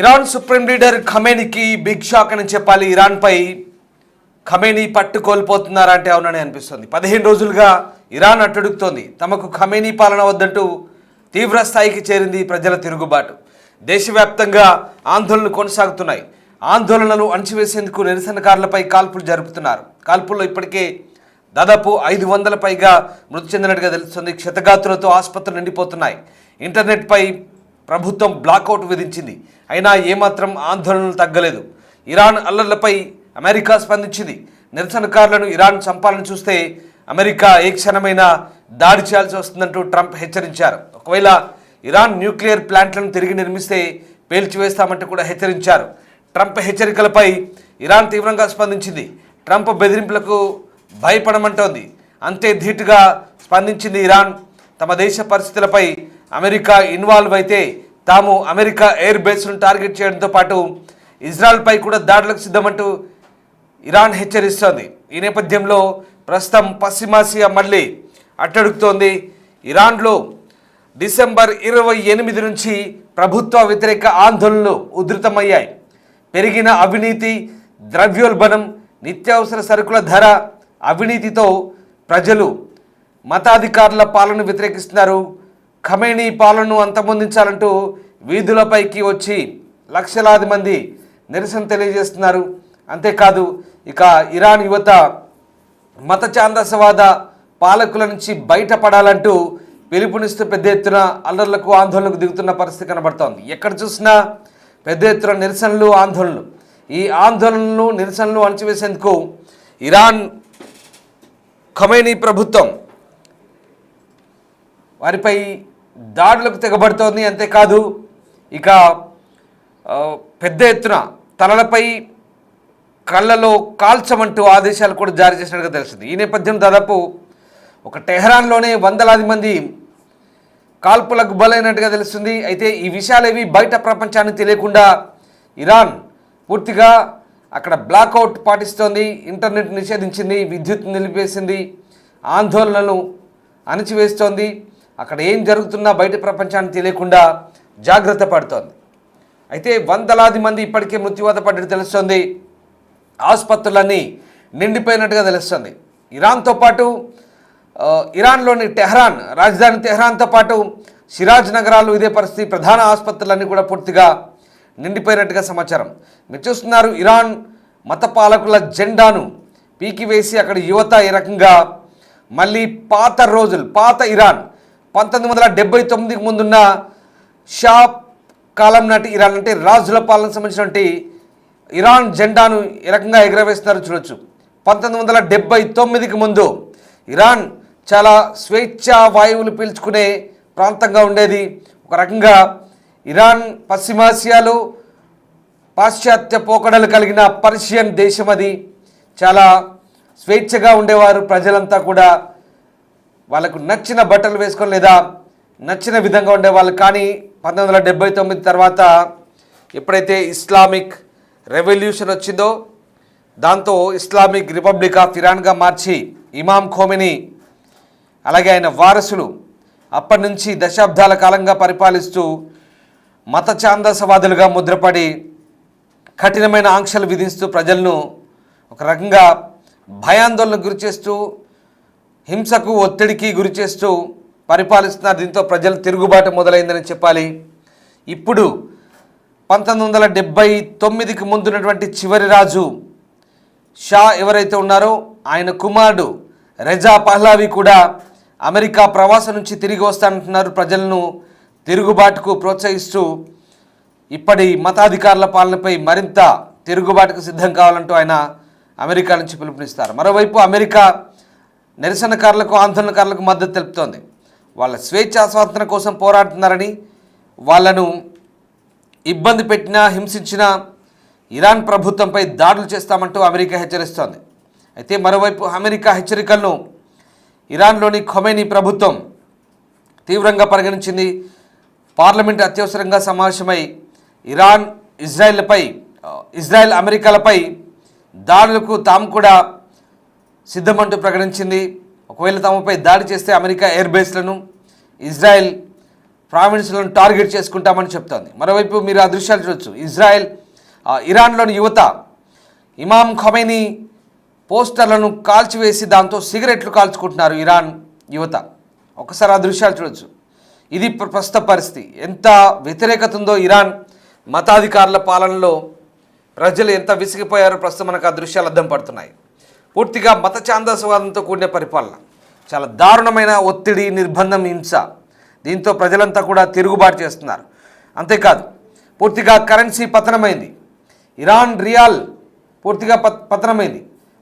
Iran supreme leader ఖమేనీకి big shock అని చెప్పాలి. ఇరాన్పై ఖమేనీ పట్టు కోల్పోతున్నారా అంటే అవునని అనిపిస్తుంది. 15 రోజులుగా ఇరాన్ అట్టడుగుతోంది. తమకు ఖమేనీ పాలన వద్దంటూ తీవ్ర స్థాయికి చేరింది ప్రజల తిరుగుబాటు. దేశవ్యాప్తంగా ఆందోళనలు కొనసాగుతున్నాయి. ఆందోళనలు అణచివేసేందుకు నిరసనకారులపై కాల్పులు జరుపుతున్నారు. కాల్పుల్లో ఇప్పటికే దాదాపు 500 పైగా మృతి చెందినట్టుగా తెలుస్తుంది. క్షతగాత్రులతో ఆసుపత్రులు నిండిపోతున్నాయి. ఇంటర్నెట్పై ప్రభుత్వం బ్లాకౌట్ విధించింది. అయినా ఏమాత్రం ఆందోళనలు తగ్గలేదు. ఇరాన్ అల్లర్లపై అమెరికా స్పందించింది. నిరసనకారులను ఇరాన్ చంపాలని చూస్తే అమెరికా ఏ క్షణమైనా దాడి చేయాల్సి వస్తుందంటూ ట్రంప్ హెచ్చరించారు. ఒకవేళ ఇరాన్ న్యూక్లియర్ ప్లాంట్లను తిరిగి నిర్మిస్తే పేల్చివేస్తామంటూ కూడా హెచ్చరించారు. ట్రంప్ హెచ్చరికలపై ఇరాన్ తీవ్రంగా స్పందించింది. ట్రంప్ బెదిరింపులకు భయపడమంటోంది. అంతే ధీటుగా స్పందించింది ఇరాన్. తమ దేశ పరిస్థితులపై అమెరికా ఇన్వాల్వ్ అయితే తాము అమెరికా ఎయిర్ బేస్ను టార్గెట్ చేయడంతో పాటు ఇజ్రాయెల్పై కూడా దాడులకు సిద్ధమంటూ ఇరాన్ హెచ్చరిస్తోంది. ఈ నేపథ్యంలో ప్రస్తుతం పశ్చిమాసియా మళ్ళీ అట్టడుగుతోంది. ఇరాన్లో డిసెంబర్ 28 నుంచి ప్రభుత్వ వ్యతిరేక ఆందోళనలు ఉధృతమయ్యాయి. పెరిగిన అవినీతి, ద్రవ్యోల్బణం, నిత్యావసర సరుకుల ధర, అవినీతితో ప్రజలు మతాధికారుల పాలనను వ్యతిరేకిస్తున్నారు. ఖమేనీ పాలనను అంతమొందించాలంటూ వీధులపైకి వచ్చి లక్షలాది మంది నిరసన తెలియజేస్తున్నారు. అంతేకాదు ఇక ఇరాన్ యువత మత ఛాందసవాద పాలకుల నుంచి బయటపడాలంటూ పిలుపునిస్తూ పెద్ద ఎత్తున అల్లర్లకు ఆందోళనకు దిగుతున్న పరిస్థితి కనబడుతోంది. ఎక్కడ చూసినా పెద్ద ఎత్తున నిరసనలు, ఆందోళనలు. ఈ ఆందోళనలు, నిరసనలు అణచివేసేందుకు ఇరాన్ ఖమేనీ ప్రభుత్వం వారిపై దాడులకు తెగబడుతోంది. అంతేకాదు ఇక పెద్ద ఎత్తున తలలపై కళ్ళలో కాల్చమంటూ ఆదేశాలు కూడా జారీ చేసినట్టుగా తెలుస్తుంది. ఈ నేపథ్యం దాదాపు ఒక టెహరాన్లోనే వందలాది మంది కాల్పులకు బలైనట్టుగా తెలుస్తుంది. అయితే ఈ విషయాలేవి బయట ప్రపంచానికి తెలియకుండా ఇరాన్ పూర్తిగా అక్కడ బ్లాకౌట్ పాటిస్తోంది. ఇంటర్నెట్ నిషేధించింది, విద్యుత్ నిలిపేసింది, ఆందోళనలు అణచివేస్తోంది. అక్కడ ఏం జరుగుతున్నా బయట ప్రపంచానికి తెలియకుండా జాగ్రత్త పడుతోంది. అయితే వందలాది మంది ఇప్పటికే మృత్యువాత పడ్డట్టు తెలుస్తోంది. ఆసుపత్రులన్నీ నిండిపోయినట్టుగా తెలుస్తుంది. ఇరాన్తో పాటు ఇరాన్లోని టెహరాన్, రాజధాని టెహరాన్తో పాటు సిరాజ్ నగరాలు ఇదే పరిస్థితి. ప్రధాన ఆసుపత్రులన్నీ కూడా పూర్తిగా నిండిపోయినట్టుగా సమాచారం. మీరు చూస్తున్నారు, ఇరాన్ మత పాలకుల జెండాను పీకివేసి అక్కడ యువత ఈ రకంగా మళ్ళీ పాత రోజులు, పాత ఇరాన్ 1979కి ముందున్న షా కాలం నాటి ఇరాన్ అంటే రాజుల పాలనకు సంబంధించినటువంటి ఇరాన్ జెండాను ఈ రకంగా ఎగరవేస్తున్నారు. చూడొచ్చు, 1979కి ముందు ఇరాన్ చాలా స్వేచ్ఛా వాయువులు పీల్చుకునే ప్రాంతంగా ఉండేది. ఒక రకంగా ఇరాన్ పశ్చిమాసియాలో పాశ్చాత్య పోకడలు కలిగిన పర్షియన్ దేశం. అది చాలా స్వేచ్ఛగా ఉండేవారు ప్రజలంతా కూడా. వాళ్ళకు నచ్చిన బట్టలు వేసుకొని లేదా నచ్చిన విధంగా ఉండేవాళ్ళు. కానీ 1979 తర్వాత ఎప్పుడైతే ఇస్లామిక్ రెవల్యూషన్ వచ్చిందో దాంతో ఇస్లామిక్ రిపబ్లిక్ ఆఫ్ ఇరాన్గా మార్చి ఇమామ్ ఖోమెనీ అలాగే ఆయన వారసులు అప్పటి నుంచి దశాబ్దాల కాలంగా పరిపాలిస్తూ మత ఛాందసవాదులుగా ముద్రపడి కఠినమైన ఆంక్షలు విధిస్తూ ప్రజలను ఒక రకంగా భయాందోళనకు గురిచేస్తూ, హింసకు, ఒత్తిడికి గురిచేస్తూ పరిపాలిస్తున్నారు. దీంతో ప్రజలు తిరుగుబాటు మొదలైందని చెప్పాలి. ఇప్పుడు 1979కి ముందున్నటువంటి చివరి రాజు షా ఎవరైతే ఉన్నారో ఆయన కుమారుడు రెజా పహ్లావి కూడా అమెరికా ప్రవాసం నుంచి తిరిగి వస్తానంటున్నారు. ప్రజలను తిరుగుబాటుకు ప్రోత్సహిస్తూ ఇప్పటి మతాధికారుల పాలనపై మరింత తిరుగుబాటుకు సిద్ధం కావాలంటూ ఆయన అమెరికా నుంచి పిలుపునిస్తారు. మరోవైపు అమెరికా నిరసనకారులకు, ఆందోళనకారులకు మద్దతు తెలుపుతోంది. వాళ్ళ స్వేచ్ఛా స్వాతంత్రం కోసం పోరాడుతున్నారని, వాళ్ళను ఇబ్బంది పెట్టినా, హింసించినా ఇరాన్ ప్రభుత్వంపై దాడులు చేస్తామంటూ అమెరికా హెచ్చరిస్తోంది. అయితే మరోవైపు అమెరికా హెచ్చరికలను ఇరాన్లోని ఖమేనీ ప్రభుత్వం తీవ్రంగా పరిగణించింది. పార్లమెంట్ అత్యవసరంగా సమావేశమై ఇరాన్, ఇజ్రాయెల్ అమెరికాలపై దాడులకు తాము కూడా సిద్ధమంటూ ప్రకటించింది. ఒకవేళ తమపై దాడి చేస్తే అమెరికా ఎయిర్ బేస్లను, ఇజ్రాయెల్ ప్రావిన్స్లను టార్గెట్ చేసుకుంటామని చెప్తోంది. మరోవైపు మీరు ఆ దృశ్యాలు చూడొచ్చు. ఇరాన్లోని యువత ఇమాం ఖొమైనీ పోస్టర్లను కాల్చివేసి దాంతో సిగరెట్లు కాల్చుకుంటున్నారు ఇరాన్ యువత. ఒకసారి ఆ దృశ్యాలు చూడొచ్చు. ఇది ప్రస్తుత పరిస్థితి. ఎంత వ్యతిరేకత ఉందో ఇరాన్ మతాధికారుల పాలనలో, ప్రజలు ఎంత విసిగిపోయారో ప్రస్తుతం మనకు ఆ దృశ్యాలు అద్దం పడుతున్నాయి. పూర్తిగా మత ఛాందసవాదంతో కూడిన పరిపాలన, చాలా దారుణమైన ఒత్తిడి, నిర్బంధం, హింస. దీంతో ప్రజలంతా కూడా తిరుగుబాటు చేస్తున్నారు. అంతేకాదు పూర్తిగా కరెన్సీ పతనమైంది. ఇరాన్ రియాల్ పూర్తిగా పతనమైంది.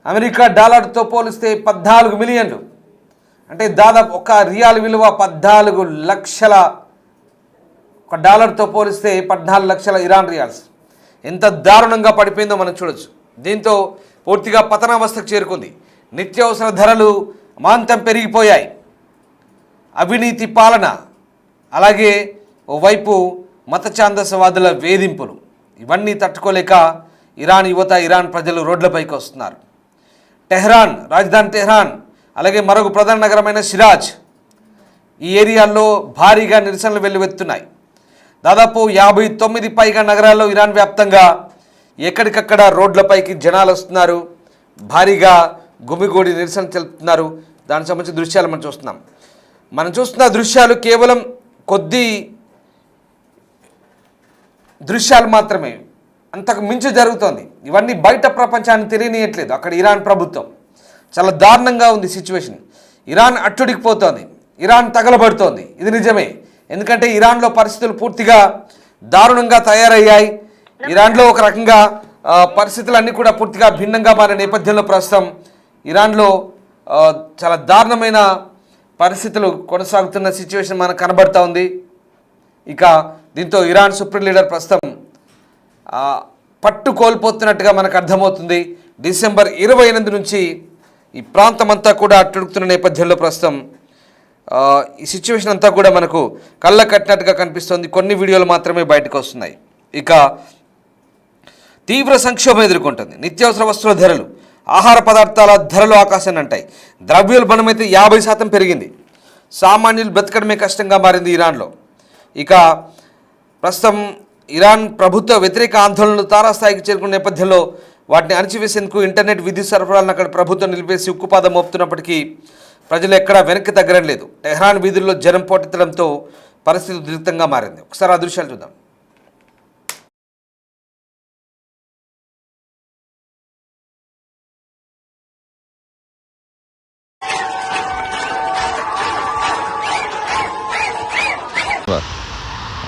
అమెరికా డాలర్తో పోలిస్తే 14 మిలియన్లు, అంటే దాదాపు ఒక రియాల్ విలువ 14 లక్షల, ఒక డాలర్తో పోలిస్తే 14 లక్షల ఇరాన్ రియాల్స్. ఎంత దారుణంగా పడిపోయిందో మనం చూడొచ్చు. దీంతో పూర్తిగా పతనావస్థకు చేరుకుంది. నిత్యావసర ధరలు అమాంతం పెరిగిపోయాయి. అవినీతి పాలన, అలాగే ఓవైపు మత ఛాందసవాదుల వేధింపులు, ఇవన్నీ తట్టుకోలేక ఇరాన్ యువత, ఇరాన్ ప్రజలు రోడ్లపైకి వస్తున్నారు. టెహ్రాన్, రాజధాని టెహ్రాన్, అలాగే మరొక ప్రధాన నగరమైన షిరాజ్, ఈ ఏరియాల్లో భారీగా నిరసనలు వెల్లువెత్తున్నాయి. దాదాపు 59 పైగా నగరాల్లో ఇరాన్ వ్యాప్తంగా ఎక్కడికక్కడ రోడ్లపైకి జనాలు వస్తున్నారు. భారీగా గుమిగూడి నిరసన తెలుపుతున్నారు. దానికి సంబంధించిన దృశ్యాలు మనం చూస్తున్న దృశ్యాలు కేవలం కొద్ది దృశ్యాలు మాత్రమే, అంతకు మించి జరుగుతోంది. ఇవన్నీ బయట ప్రపంచాన్ని తెలియనియట్లేదు. అక్కడ ఇరాన్ ప్రభుత్వం చాలా దారుణంగా ఉంది సిచ్యువేషన్. ఇరాన్ అట్టుడికిపోతోంది, ఇరాన్ తగలబడుతోంది. ఇది నిజమే. ఎందుకంటే ఇరాన్లో పరిస్థితులు పూర్తిగా దారుణంగా తయారయ్యాయి. ఇరాన్లో ఒక రకంగా పరిస్థితులన్నీ కూడా పూర్తిగా భిన్నంగా మారిన నేపథ్యంలో ప్రస్తుతం ఇరాన్లో చాలా దారుణమైన పరిస్థితులు కొనసాగుతున్న సిచ్యువేషన్ మనకు కనబడుతూ ఉంది. ఇక దీంతో ఇరాన్ సుప్రీం లీడర్ ప్రస్తుతం పట్టు కోల్పోతున్నట్టుగా మనకు అర్థమవుతుంది. డిసెంబర్ 28 నుంచి ఈ ప్రాంతం అంతా కూడా అట్టుడుకుతున్న నేపథ్యంలో ప్రస్తుతం ఈ సిచ్యువేషన్ అంతా కూడా మనకు కళ్ళ కట్టినట్టుగా కనిపిస్తుంది. కొన్ని వీడియోలు మాత్రమే బయటకు వస్తున్నాయి. ఇక తీవ్ర సంక్షోభం ఎదుర్కొంటుంది. నిత్యావసర వస్తువుల ధరలు, ఆహార పదార్థాల ధరలు ఆకాశాన్ని అంటాయి. ద్రవ్యోల్బణం అయితే 50% పెరిగింది. సామాన్యులు బ్రతకడమే కష్టంగా మారింది ఇరాన్లో. ఇక ప్రస్తుతం ఇరాన్ ప్రభుత్వ వ్యతిరేక ఆందోళనలు తారాస్థాయికి చేరుకున్న నేపథ్యంలో వాటిని అణచివేసేందుకు ఇంటర్నెట్ విద్యుత్ సరఫరాలను అక్కడ ప్రభుత్వం నిలిపేసి ఉక్కుపాదం మోపుతున్నప్పటికీ ప్రజలు ఎక్కడా వెనక్కి తగ్గడం లేదు. టెహ్రాన్ వీధుల్లో జనం పోటెత్తడంతో పరిస్థితి ఉద్రిక్తంగా మారింది. ఒకసారి ఆ దృశ్యాలు చూద్దాం.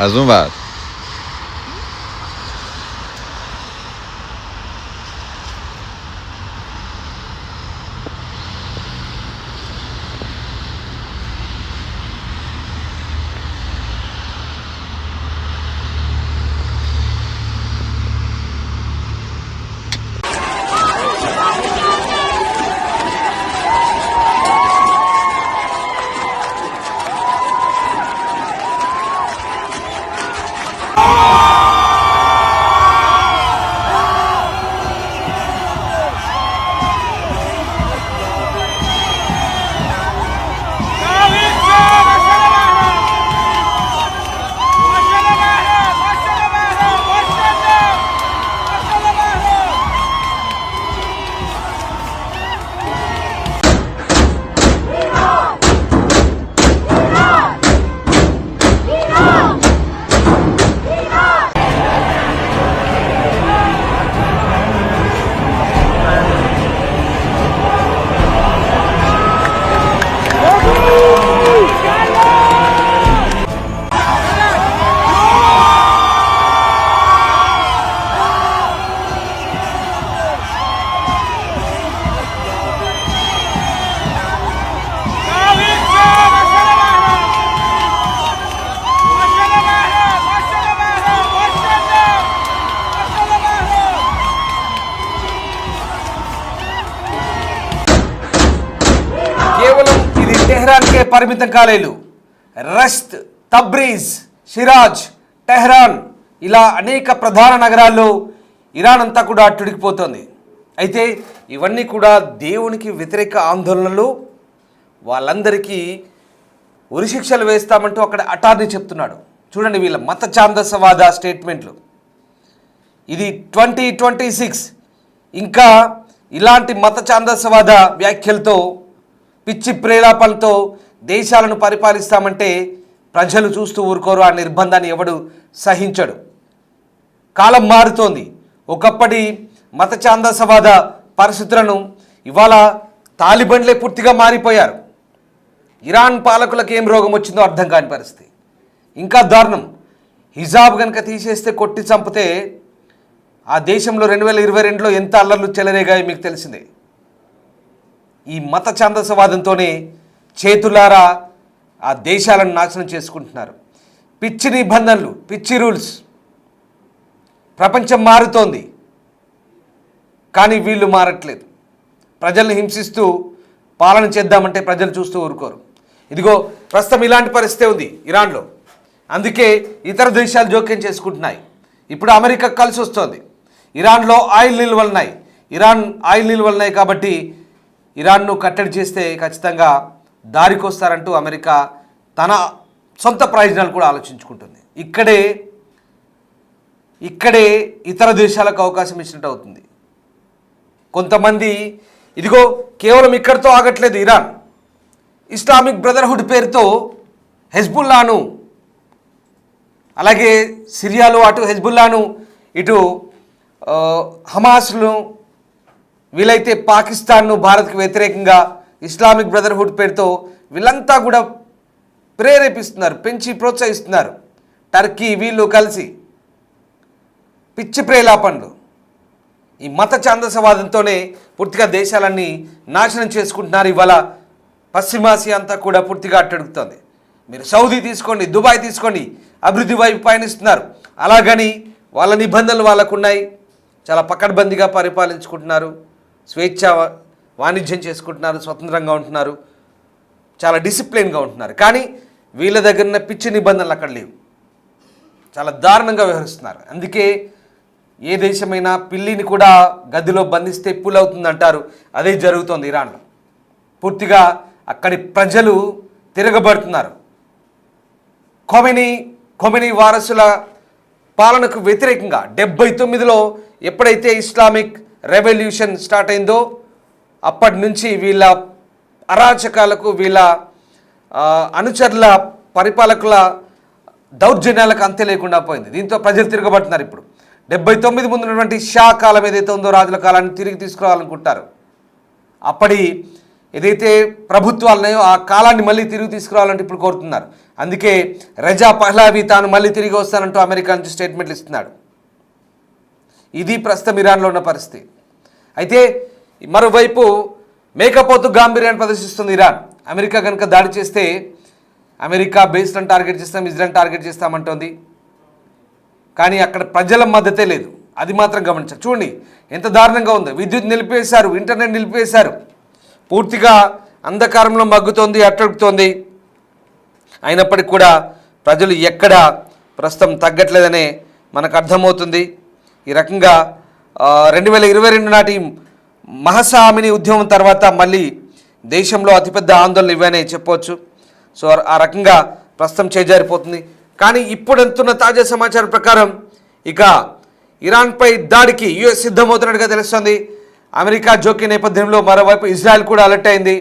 از اون ور టెహ్రాన్కే పరిమితం కాలేదు. రష్త్, తబ్రీజ్, షిరాజ్, టెహ్రాన్ ఇలా అనేక ప్రధాన నగరాల్లో ఇరాన్ అంతా కూడా అట్టుడికిపోతుంది. అయితే ఇవన్నీ కూడా దేవునికి వ్యతిరేక ఆందోళనలు. వాళ్ళందరికీ ఉరిశిక్షలు వేస్తామంటూ అక్కడ అటార్నీ చెప్తున్నాడు. చూడండి వీళ్ళ మత ఛాందసవాద స్టేట్మెంట్లు. ఇది 2026 ఇంకా ఇలాంటి మత ఛాందసవాద వ్యాఖ్యలతో పిచ్చి ప్రేలాపనతో దేశాలను పరిపాలిస్తామంటే ప్రజలు చూస్తూ ఊరుకోరు. ఆ నిర్బంధాన్ని ఎవడు సహించడు. కాలం మారుతోంది. ఒకప్పటి మత ఛాందసవాద పరిస్థితులను ఇవాళ తాలిబన్లే పూర్తిగా మారిపోయారు. ఇరాన్ పాలకులకు ఏం రోగం వచ్చిందో అర్థం కాని పరిస్థితి. ఇంకా దారుణం, హిజాబ్ కనుక తీసేస్తే కొట్టి చంపితే ఆ దేశంలో 2022లో ఎంత అల్లర్లు చెలరేగాయో మీకు తెలిసిందే. ఈ మత ఛాందసవాదంతోనే చేతులారా ఆ దేశాలను నాశనం చేసుకుంటున్నారు. పిచ్చి నిబంధనలు, పిచ్చి రూల్స్. ప్రపంచం మారుతోంది కానీ వీళ్ళు మారట్లేదు. ప్రజల్ని హింసిస్తూ పాలన చేద్దామంటే ప్రజలు చూస్తూ ఊరుకోరు. ఇదిగో ప్రస్తుతం ఇలాంటి పరిస్థితి ఉంది ఇరాన్లో. అందుకే ఇతర దేశాలు జోక్యం చేసుకుంటున్నాయి. ఇప్పుడు అమెరికా కలిసి వస్తుంది. ఇరాన్లో ఆయిల్ నిల్వలు ఉన్నాయి. ఇరాన్ ఆయిల్ నిల్వలు ఉన్నాయి కాబట్టి ఇరాన్ను కట్టడి చేస్తే ఖచ్చితంగా దారికి వస్తారంటూ అమెరికా తన సొంత ప్రయోజనాలు కూడా ఆలోచించుకుంటుంది. ఇక్కడే ఇతర దేశాలకు అవకాశం ఇచ్చినట్టు అవుతుంది. కొంతమంది ఇదిగో కేవలం ఇక్కడితో ఆగట్లేదు. ఇరాన్ ఇస్లామిక్ బ్రదర్హుడ్ పేరుతో హెజ్బుల్లాను, అలాగే సిరియాలో అటు హెజ్బుల్లాను, ఇటు హమాస్ను, వీలైతే పాకిస్తాన్ను భారత్కు వ్యతిరేకంగా ఇస్లామిక్ బ్రదర్హుడ్ పేరుతో వీళ్ళంతా కూడా ప్రేరేపిస్తున్నారు, పెంచి ప్రోత్సహిస్తున్నారు. టర్కీ వీళ్ళు కలిసి పిచ్చి ప్రేలాపనలు. ఈ మత ఛాందసవాదంతోనే పూర్తిగా దేశాలన్నీ నాశనం చేసుకుంటున్నారు. ఇవాళ పశ్చిమాసియా అంతా కూడా పూర్తిగా అట్టడుగుతుంది. మీరు సౌదీ తీసుకోండి, దుబాయ్ తీసుకోండి, అభివృద్ధి వైపు పయనిస్తున్నారు. అలాగని వాళ్ళ నిబంధనలు వాళ్ళకు ఉన్నాయి. చాలా పకడ్బందీగా పరిపాలించుకుంటున్నారు, స్వేచ్ఛ వాణిజ్యం చేసుకుంటున్నారు, స్వతంత్రంగా ఉంటున్నారు, చాలా డిసిప్లిన్గా ఉంటున్నారు. కానీ వీళ్ళ దగ్గర ఉన్న పిచ్చి నిబంధనలు అక్కడ లేవు. చాలా దారుణంగా వ్యవహరిస్తున్నారు. అందుకే ఏ దేశమైనా పిల్లిని కూడా గదిలో బంధిస్తే పులవుతుందంటారు. అదే జరుగుతోంది ఇరాన్లో. పూర్తిగా అక్కడి ప్రజలు తిరగబడుతున్నారు. ఖొమైనీ వారసుల పాలనకు వ్యతిరేకంగా 79లో ఎప్పుడైతే ఇస్లామిక్ రెవల్యూషన్ స్టార్ట్ అయిందో అప్పటి నుంచి వీళ్ళ అరాచకాలకు, వీళ్ళ అనుచరుల పరిపాలకుల దౌర్జన్యాలకు అంతే లేకుండా పోయింది. దీంతో ప్రజలు తిరగబడుతున్నారు. ఇప్పుడు 79 ముందు ఉన్నటువంటి షా కాలం ఏదైతే ఉందో, రాజుల కాలాన్ని తిరిగి తీసుకురావాలనుకుంటారు. అప్పటి ఏదైతే ప్రభుత్వాలున్నాయో ఆ కాలాన్ని మళ్ళీ తిరిగి తీసుకురావాలంటే ఇప్పుడు కోరుతున్నారు. అందుకే రజా పహ్లావి తాను మళ్ళీ తిరిగి వస్తానంటూ అమెరికా నుంచి స్టేట్మెంట్లు ఇస్తున్నాడు. ఇది ప్రస్తుతం ఇరాన్లో ఉన్న పరిస్థితి. అయితే మరోవైపు మేకపోతు గాంభీర్యాన్ని ప్రదర్శిస్తుంది ఇరాన్. అమెరికా కనుక దాడి చేస్తే అమెరికా బేస్లను టార్గెట్ చేస్తాం, ఇజ్రాయెల్ టార్గెట్ చేస్తామంటోంది. కానీ అక్కడ ప్రజల మద్దతే లేదు. అది మాత్రం గమనించారు. చూడండి ఎంత దారుణంగా ఉందో. విద్యుత్ నిలిపేశారు, ఇంటర్నెట్ నిలిపేశారు. పూర్తిగా అంధకారంలో మగ్గుతోంది, అట్టడుగుతోంది. అయినప్పటికీ కూడా ప్రజలు ఎక్కడ ప్రస్తుతం తగ్గట్లేదనే మనకు అర్థమవుతుంది. ఈ రకంగా 2022 నాటి మహాసామిని ఉద్యమం తర్వాత మళ్ళీ దేశంలో అతిపెద్ద ఆందోళన ఇవనే చెప్పవచ్చు. సో ఆ రకంగా ప్రస్తుతం చేజారిపోతుంది. కానీ ఇప్పుడు ఎంతున్న తాజా సమాచారం ప్రకారం ఇక ఇరాన్పై దాడికి యుఎస్ సిద్ధమవుతున్నట్టుగా తెలుస్తుంది. అమెరికా జోక్య నేపథ్యంలో మరోవైపు ఇజ్రాయెల్ కూడా అలర్ట్ అయింది.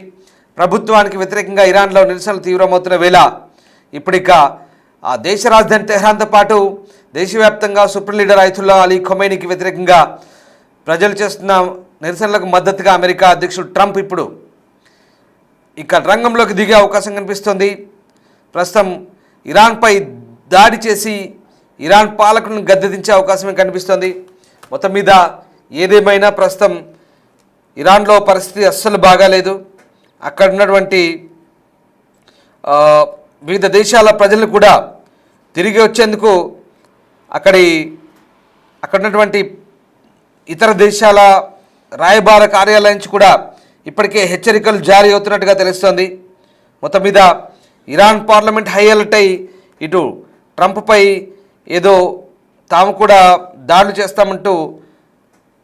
ప్రభుత్వానికి వ్యతిరేకంగా ఇరాన్లో నిరసనలు తీవ్రమవుతున్న వేళ ఇప్పుడిక ఆ దేశ రాజధాని తెహ్రాన్తో పాటు దేశవ్యాప్తంగా సుప్రీం లీడర్ అయతుల్లా అలీ ఖొమైనీకి వ్యతిరేకంగా ప్రజలు చేస్తున్న నిరసనలకు మద్దతుగా అమెరికా అధ్యక్షుడు ట్రంప్ ఇప్పుడు ఇక రంగంలోకి దిగే అవకాశం కనిపిస్తుంది. ప్రస్తుతం ఇరాన్పై దాడి చేసి ఇరాన్ పాలకులను గద్దెదించే అవకాశమే కనిపిస్తుంది. మొత్తం మీద ఏదేమైనా ప్రస్తుతం ఇరాన్లో పరిస్థితి అస్సలు బాగాలేదు. అక్కడ ఉన్నటువంటి వివిధ దేశాల ప్రజలు కూడా తిరిగి వచ్చేందుకు అక్కడ ఉన్నటువంటి ఇతర దేశాల రాయబార కార్యాలయం నుంచి కూడా ఇప్పటికే హెచ్చరికలు జారీ అవుతున్నట్టుగా తెలుస్తోంది. మొత్తం మీద ఇరాన్ పార్లమెంట్ హై అలర్ట్ అయి ఇటు ట్రంప్పై ఏదో తాము కూడా దాడులు చేస్తామంటూ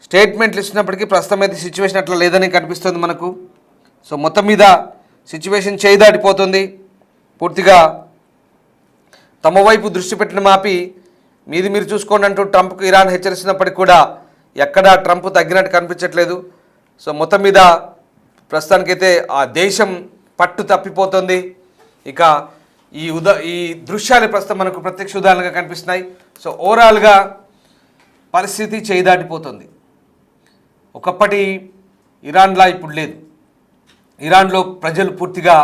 స్టేట్మెంట్లు ఇచ్చినప్పటికీ ప్రస్తుతం అయితే సిచ్యువేషన్ అట్లా లేదని కనిపిస్తుంది మనకు. సో మొత్తం మీద సిచ్యువేషన్ చేయి దాటిపోతుంది. పూర్తిగా తమ వైపు దృష్టి పెట్టిన మాపి మీది మీరు చూసుకోండి అంటూ ట్రంప్కు ఇరాన్ హెచ్చరిస్తున్నప్పటికీ కూడా ఎక్కడా ట్రంప్ తగ్గినట్టు కనిపించట్లేదు. సో మొత్తం మీద ప్రస్తుతానికైతే ఆ దేశం పట్టు తప్పిపోతుంది. ఇక ఈ దృశ్యాలు ప్రస్తుతం మనకు ప్రత్యక్ష ఉదాహరణగా కనిపిస్తున్నాయి. సో ఓవరాల్గా పరిస్థితి చేయిదాటిపోతుంది. ఒకప్పటి ఇరాన్లా ఇప్పుడు లేదు. ఇరాన్లో ప్రజలు పూర్తిగా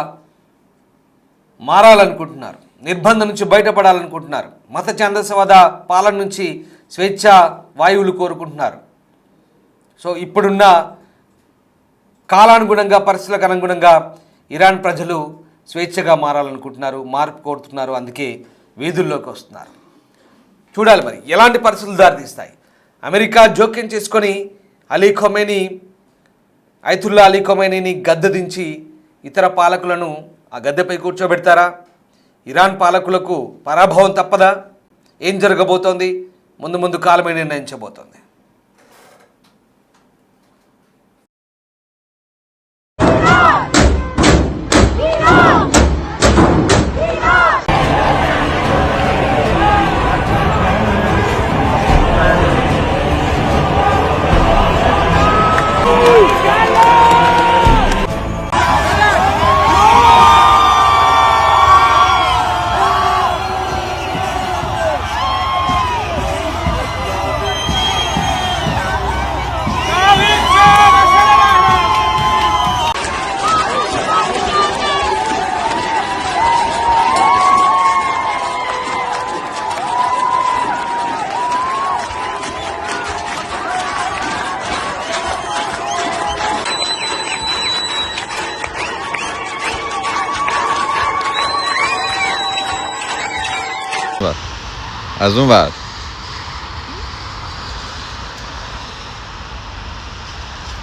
మారాలనుకుంటున్నారు, నిర్బంధం నుంచి బయటపడాలనుకుంటున్నారు, మత ఛాందసవాద పాలన నుంచి స్వేచ్ఛ వాయువులు కోరుకుంటున్నారు. సో ఇప్పుడున్న కాలానుగుణంగా పరిస్థితులకు అనుగుణంగా ఇరాన్ ప్రజలు స్వేచ్ఛగా మారాలనుకుంటున్నారు, మార్పు కోరుతున్నారు. అందుకే వీధుల్లోకి వస్తున్నారు. చూడాలి మరి ఎలాంటి పరిస్థితులు దారితీస్తాయి. అమెరికా జోక్యం చేసుకొని అయతుల్లా అలీ ఖొమైనీని గద్దె దించి ఇతర పాలకులను ఆ గద్దెపై కూర్చోబెడతారా? ఇరాన్ పాలకులకు పరాభవం తప్పదా? ఏం జరగబోతోంది? ముందు కాలమే నిర్ణయించబోతోంది. از اون ور